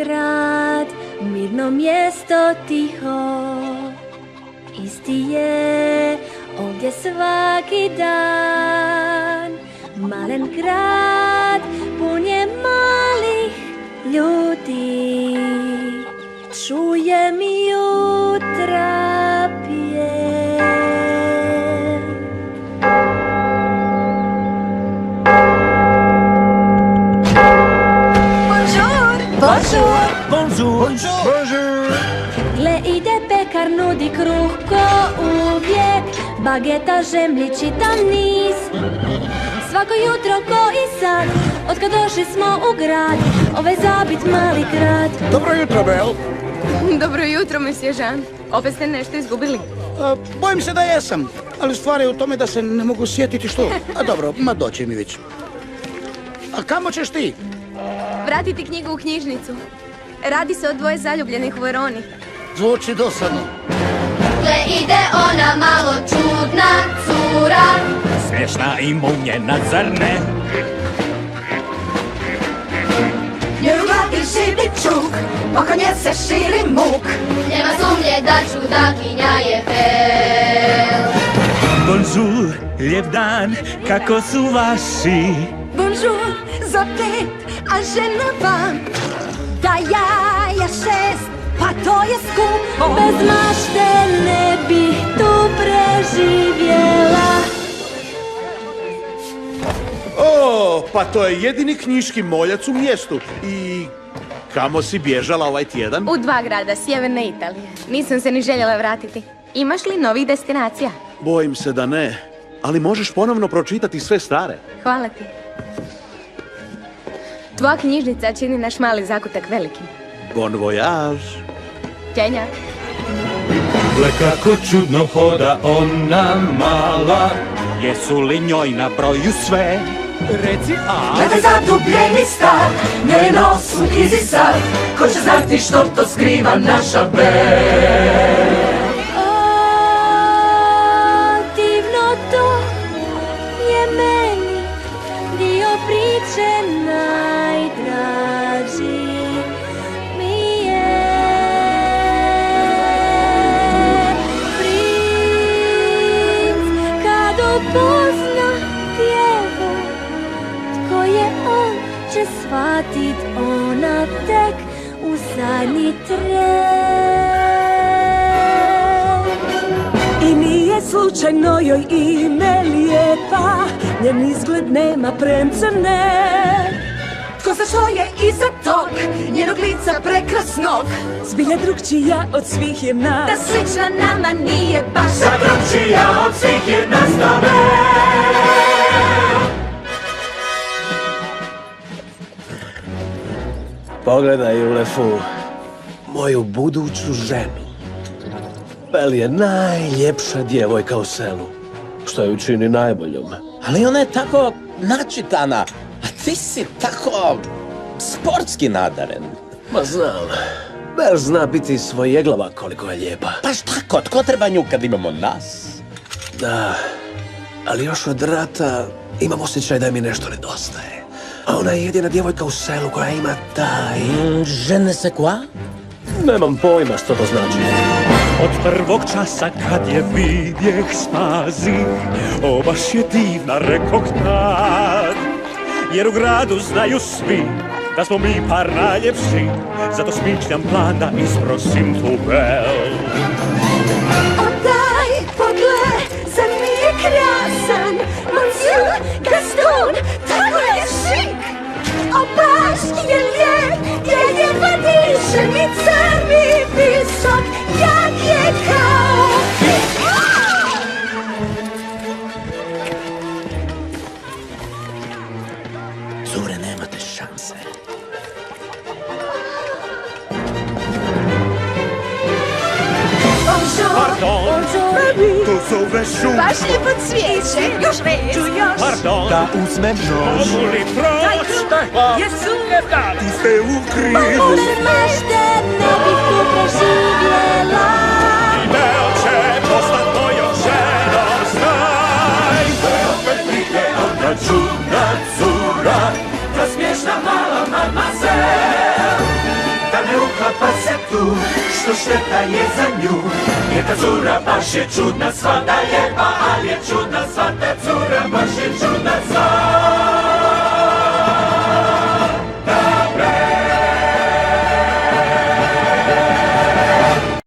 grad, mirno mjesto tiho. Isti je ovdje svaki dan. Malen grad, pun je malih ljudi. Čujem jutra pjev. Bonjour! Bonjour! Bonjour! Gle ide pekar, nudi kruh ko uvijek, bageta, žemljić i niz. Svako jutro ko i sad, otkad došli smo u grad, ovaj zabit mali grad. Dobro jutro, Bel. Dobro jutro, monsieur Jean. Opet ste nešto izgubili. Bojim se da jesam, ali stvar je u tome da se ne mogu sjetiti što. A dobro, ma doći mi već. A kamo ćeš ti? Vratiti knjigu u knjižnicu. Radi se o dvoje zaljubljenih u Veroni. Zvuči dosadno. Gle ide ona malo čudna cura. Smiješna i munjena, zar ne? Njoj uvati živi čuk, oko nje se širi muk. Nema sumnje da čudakinja je Bel. Bonjour, lijep dan, kako su vaši? Bonjour, za 5, a žena vam. Da jaja 6, pa to je skup. Bez mašte ne bih tu preživjela. O, pa to je jedini knjiški moljac u mjestu. I kamo si bježala ovaj tjedan? U 2 grada, sjeverne Italije. Nisam se ni željela vratiti. Imaš li novih destinacija? Bojim se da ne, ali možeš ponovno pročitati sve stare. Hvala ti. Tvoja knjižnica čini naš mali zakutak velikim. Bon voyage. Ćenja. Gle kako čudno hoda ona mala. Jesu li njoj na broju sve? Reci a. Gledaj zatupljeni stav, njoj nosu izisav. Ko će znati što to skriva naša Bel? Divno to je meni dio priče najdraži mi je. Princ kad upozna djevu, tko je on će shvatit ona tek u zadnji tren. I nije slučajno joj ime lijepa, njen izgled nema premca, ne. Ko zna što je iza tog njenog lica prekrasnog, zbilja drugčija od svih je nas. Da slična nama nije baš, da drugčija od svih je nas da Bel. Pogledaj u lefu moju buduću ženu. Bel je najljepša djevojka u selu, što je učini najboljom. Ali ona je tako načitana, a ti si tako sportski nadaren. Ma znam, Bel zna biti svojeglava koliko je lijepa. Baš tako, tko treba nju kad imamo nas? Da, ali još od rata imam osjećaj da mi nešto nedostaje. A ona je jedina djevojka u selu koja ima taj... Je ne sais quoi? Nemam pojma što to znači. Od prvog časa kad je vidjeh spazi, o baš je divna, rekoh tad. Jer u gradu znaju svi da smo mi par najljepši, zato smišljam plan da isprosim tu Bel. O daj, pogled, zar nije krasan? Monsieur Gaston, tako je šik. O baš je lijep, je vadišen i crni visok, jak je kao Cure, nemate šanse. Pardon, tu zove šum. Baš lijepo cvijeće. Još veću, još. Pardon, Da uzmem nož. mogu li proć? Jesu Tu ste u krivu. Bez mašte ne bih tu preživjela. I Bel će postat mojom ženom, znaj. Opet prije ona čudna cura, ta smiješna mala mademoiselle. da tu, što šteta je za nju. Jer ta cura baš je čudna, sva da lijepa, ali je